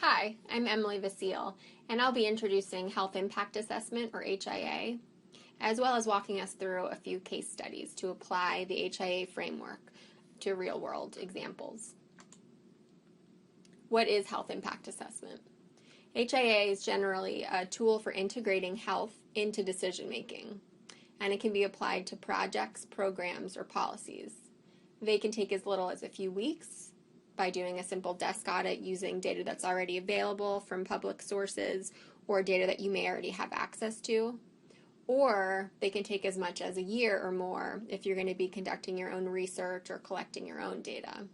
Hi, I'm Emily Vasile, and I'll be introducing Health Impact Assessment, or HIA, as well as walking us through a few case studies to apply the HIA framework to real-world examples. What is Health Impact Assessment? HIA is generally a tool for integrating health into decision-making, and it can be applied to projects, programs, or policies. They can take as little as a few weeks by doing a simple desk audit using data that's already available from public sources or data that you may already have access to, or they can take as much as a year or more if you're going to be conducting your own research or collecting your own data.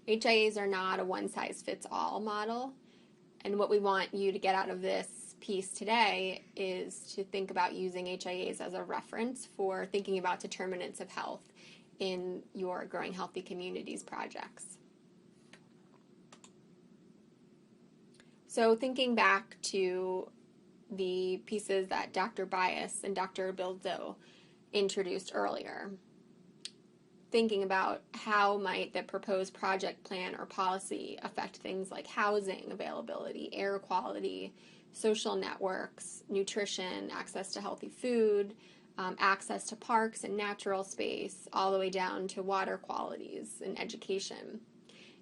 HIAs are not a one-size-fits-all model, and what we want you to get out of this piece today is to think about using HIAs as a reference for thinking about determinants of health in your Growing Healthy Communities projects. So thinking back to the pieces that Dr. Bias and Dr. Bildo introduced earlier, thinking about how might the proposed project plan or policy affect things like housing availability, air quality, social networks, nutrition, access to healthy food, access to parks and natural space, all the way down to water qualities and education.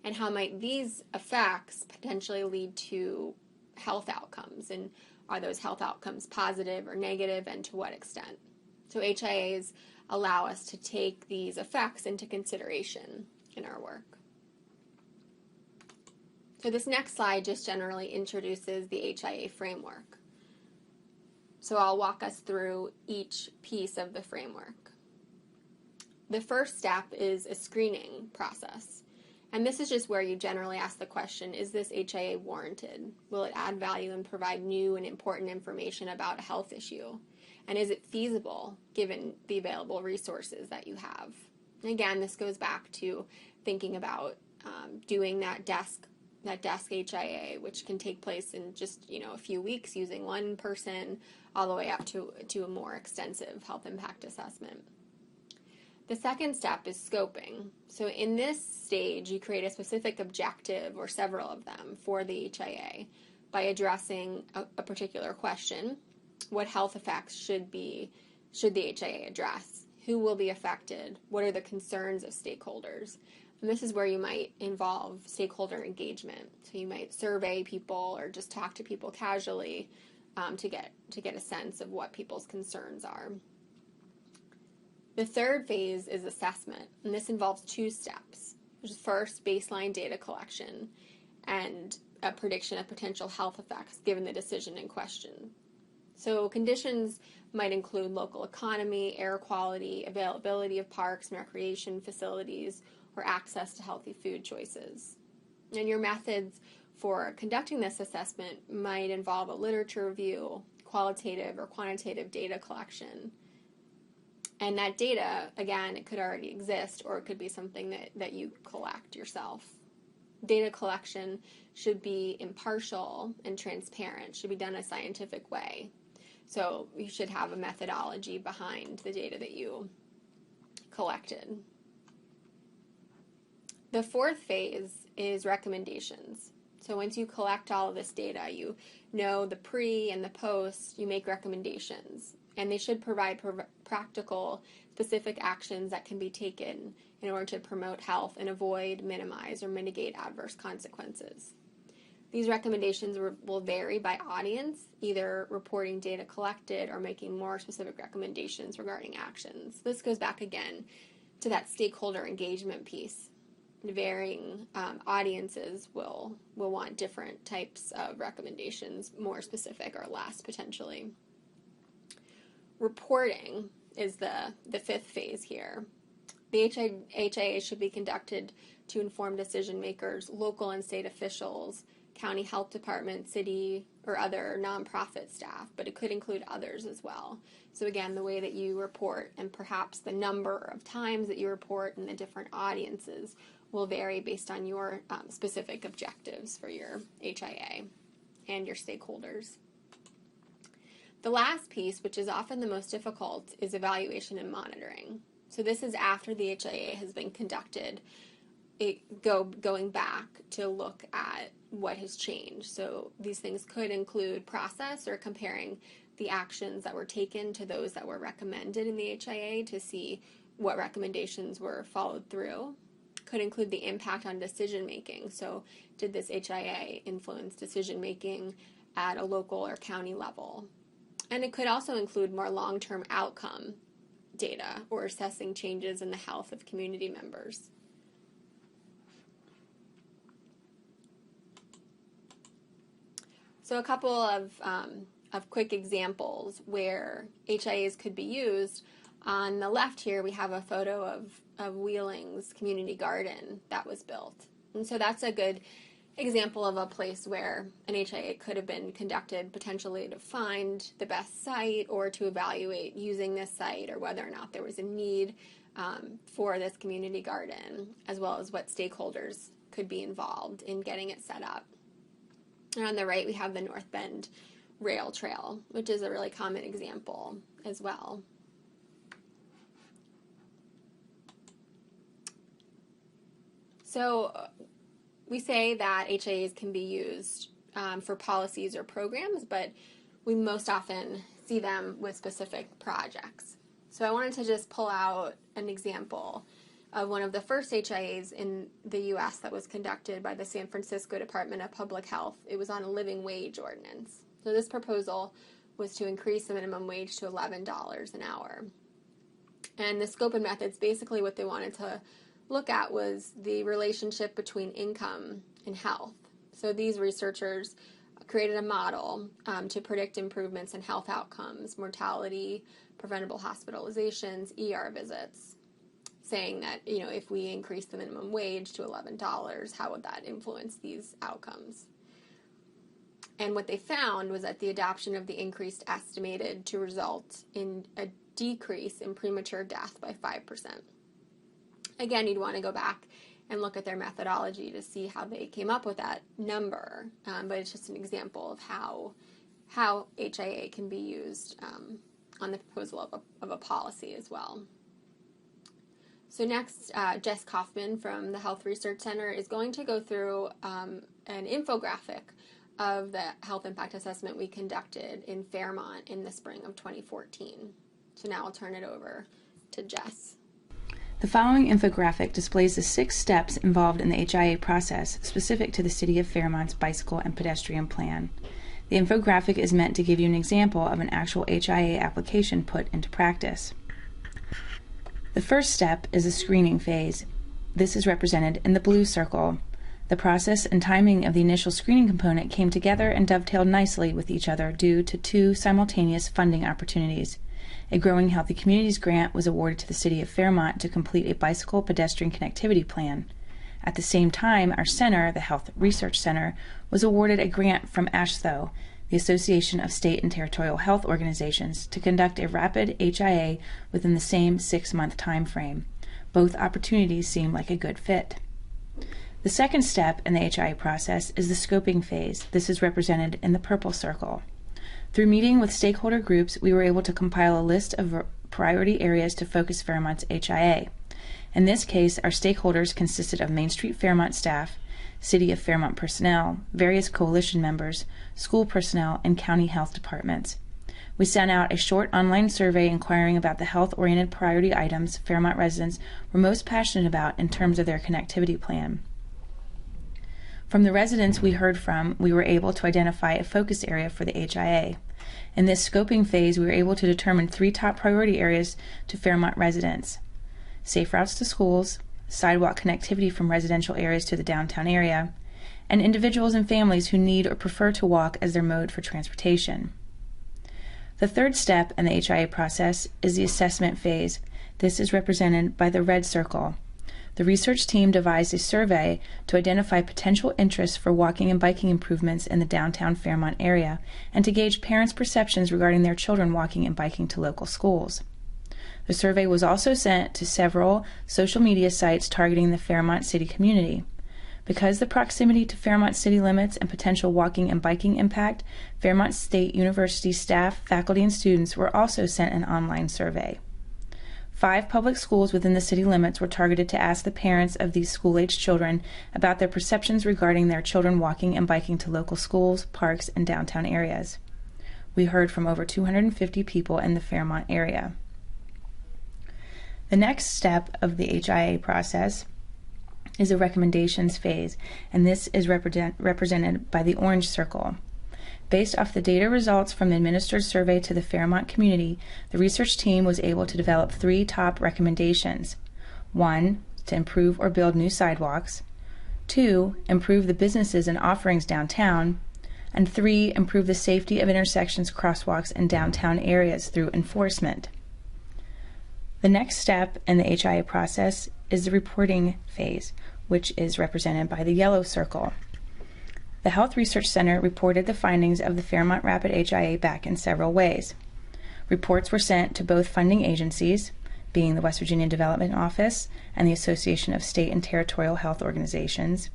And how might these effects potentially lead to health outcomes? And are those health outcomes positive or negative, and to what extent? So HIAs allow us to take these effects into consideration in our work. So this next slide just generally introduces the HIA framework. So I'll walk us through each piece of the framework. The first step is a screening process. And this is just where you generally ask the question, is this HIA warranted? Will it add value and provide new and important information about a health issue? And is it feasible given the available resources that you have? And again, this goes back to thinking about doing that desk HIA, which can take place in just a few weeks using one person, all the way up to a more extensive health impact assessment. The second step is scoping. So in this stage, you create a specific objective or several of them for the HIA by addressing a particular question. What health effects should the HIA address? Who will be affected? What are the concerns of stakeholders? And this is where you might involve stakeholder engagement. So you might survey people or just talk to people casually to get a sense of what people's concerns are. The third phase is assessment, and this involves two steps. First, baseline data collection and a prediction of potential health effects given the decision in question. So conditions might include local economy, air quality, availability of parks and recreation facilities, or access to healthy food choices. And your methods for conducting this assessment might involve a literature review, qualitative or quantitative data collection. And that data, again, it could already exist, or it could be something that you collect yourself. Data collection should be impartial and transparent, should be done in a scientific way. So you should have a methodology behind the data that you collected. The fourth phase is recommendations. So once you collect all of this data, you know the pre and the post, you make recommendations. And they should provide practical, specific actions that can be taken in order to promote health and avoid, minimize, or mitigate adverse consequences. These recommendations will vary by audience, either reporting data collected or making more specific recommendations regarding actions. This goes back again to that stakeholder engagement piece. Varying audiences will want different types of recommendations, more specific or less potentially. Reporting is the fifth phase here. The HIA should be conducted to inform decision makers, local and state officials, county health department, city, or other nonprofit staff, but it could include others as well. So again, the way that you report and perhaps the number of times that you report and the different audiences will vary based on your specific objectives for your HIA and your stakeholders. The last piece, which is often the most difficult, is evaluation and monitoring. So this is after the HIA has been conducted going back to look at what has changed. So these things could include process or comparing the actions that were taken to those that were recommended in the HIA to see what recommendations were followed through. Could include the impact on decision making. So did this HIA influence decision making at a local or county level? And it could also include more long-term outcome data or assessing changes in the health of community members. So a couple of quick examples where HIAs could be used. On the left here, we have a photo of Wheeling's community garden that was built. And so that's a good example of a place where an HIA could have been conducted potentially to find the best site or to evaluate using this site or whether or not there was a need for this community garden, as well as what stakeholders could be involved in getting it set up. And on the right, we have the North Bend Rail Trail, which is a really common example as well. So we say that HIAs can be used for policies or programs, but we most often see them with specific projects. So I wanted to just pull out an example of one of the first HIAs in the U.S. that was conducted by the San Francisco Department of Public Health. It was on a living wage ordinance. So this proposal was to increase the minimum wage to $11 an hour. And the scope and methods, basically what they wanted to look at was the relationship between income and health. So these researchers created a model to predict improvements in health outcomes, mortality, preventable hospitalizations, ER visits, saying that, if we increase the minimum wage to $11, how would that influence these outcomes? And what they found was that the adoption of the increase estimated to result in a decrease in premature death by 5%. Again, you'd want to go back and look at their methodology to see how they came up with that number, but it's just an example of how HIA can be used on the proposal of a policy as well. So next, Jess Coffman from the Health Research Center is going to go through an infographic of the health impact assessment we conducted in Fairmont in the spring of 2014. So now I'll turn it over to Jess. The following infographic displays the 6 steps involved in the HIA process specific to the City of Fairmont's bicycle and pedestrian plan. The infographic is meant to give you an example of an actual HIA application put into practice. The first step is the screening phase. This is represented in the blue circle. The process and timing of the initial screening component came together and dovetailed nicely with each other due to 2 simultaneous funding opportunities. A Growing Healthy Communities grant was awarded to the City of Fairmont to complete a bicycle pedestrian connectivity plan. At the same time, our center, the Health Research Center, was awarded a grant from ASHTO, the Association of State and Territorial Health Organizations, to conduct a rapid HIA within the same 6-month time frame. Both opportunities seem like a good fit. The second step in the HIA process is the scoping phase. This is represented in the purple circle. Through meeting with stakeholder groups, we were able to compile a list of priority areas to focus Fairmont's HIA. In this case, our stakeholders consisted of Main Street Fairmont staff, City of Fairmont personnel, various coalition members, school personnel, and county health departments. We sent out a short online survey inquiring about the health-oriented priority items Fairmont residents were most passionate about in terms of their connectivity plan. From the residents we heard from, we were able to identify a focus area for the HIA. In this scoping phase, we were able to determine 3 top priority areas to Fairmont residents: safe routes to schools, sidewalk connectivity from residential areas to the downtown area, and individuals and families who need or prefer to walk as their mode for transportation. The third step in the HIA process is the assessment phase. This is represented by the red circle. The research team devised a survey to identify potential interests for walking and biking improvements in the downtown Fairmont area and to gauge parents' perceptions regarding their children walking and biking to local schools. The survey was also sent to several social media sites targeting the Fairmont city community. Because the proximity to Fairmont city limits and potential walking and biking impact, Fairmont State University staff, faculty, and students were also sent an online survey. 5 public schools within the city limits were targeted to ask the parents of these school-aged children about their perceptions regarding their children walking and biking to local schools, parks, and downtown areas. We heard from over 250 people in the Fairmont area. The next step of the HIA process is a recommendations phase, and this is represented by the orange circle. Based off the data results from the administered survey to the Fairmont community, the research team was able to develop 3 top recommendations. 1, to improve or build new sidewalks. 2, improve the businesses and offerings downtown. And 3, improve the safety of intersections, crosswalks, and downtown areas through enforcement. The next step in the HIA process is the reporting phase, which is represented by the yellow circle. The Health Research Center reported the findings of the Fairmont Rapid HIA back in several ways. Reports were sent to both funding agencies, being the West Virginia Development Office and the Association of State and Territorial Health Organizations.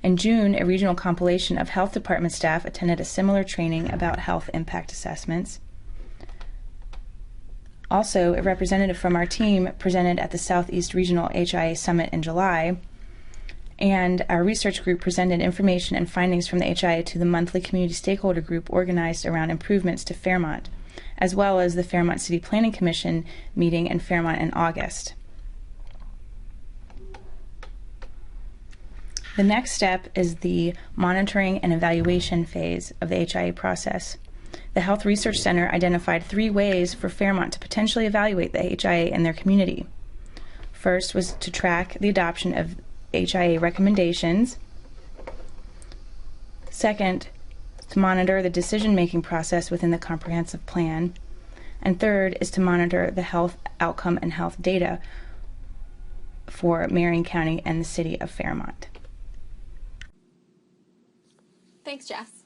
In June, a regional compilation of health department staff attended a similar training about health impact assessments. Also, a representative from our team presented at the Southeast Regional HIA Summit in July, and our research group presented information and findings from the HIA to the monthly community stakeholder group organized around improvements to Fairmont, as well as the Fairmont City Planning Commission meeting in Fairmont in August. The next step is the monitoring and evaluation phase of the HIA process. The Health Research Center identified 3 ways for Fairmont to potentially evaluate the HIA in their community. First was to track the adoption of HIA recommendations. Second, to monitor the decision-making process within the comprehensive plan. And third is to monitor the health outcome and health data for Marion County and the city of Fairmont. Thanks, Jess.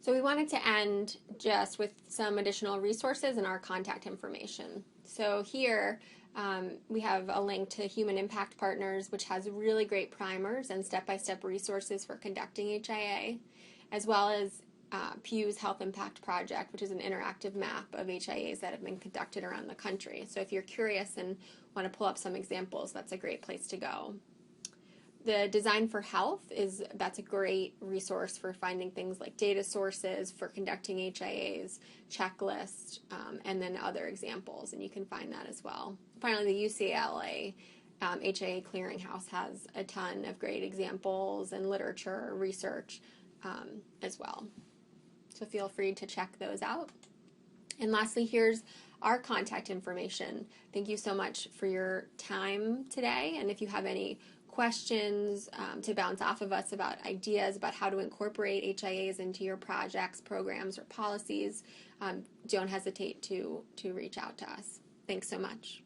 So we wanted to end just with some additional resources and our contact information. So here we have a link to Human Impact Partners, which has really great primers and step-by-step resources for conducting HIA, as well as Pew's Health Impact Project, which is an interactive map of HIAs that have been conducted around the country. So if you're curious and want to pull up some examples, that's a great place to go. The Design for Health that's a great resource for finding things like data sources for conducting HIAs, checklists, and then other examples, and you can find that as well. Finally, the UCLA HIA Clearinghouse has a ton of great examples and literature, research as well. So feel free to check those out. And lastly, here's our contact information. Thank you so much for your time today, and if you have any questions to bounce off of us about ideas about how to incorporate HIAs into your projects, programs, or policies, don't hesitate to reach out to us. Thanks so much.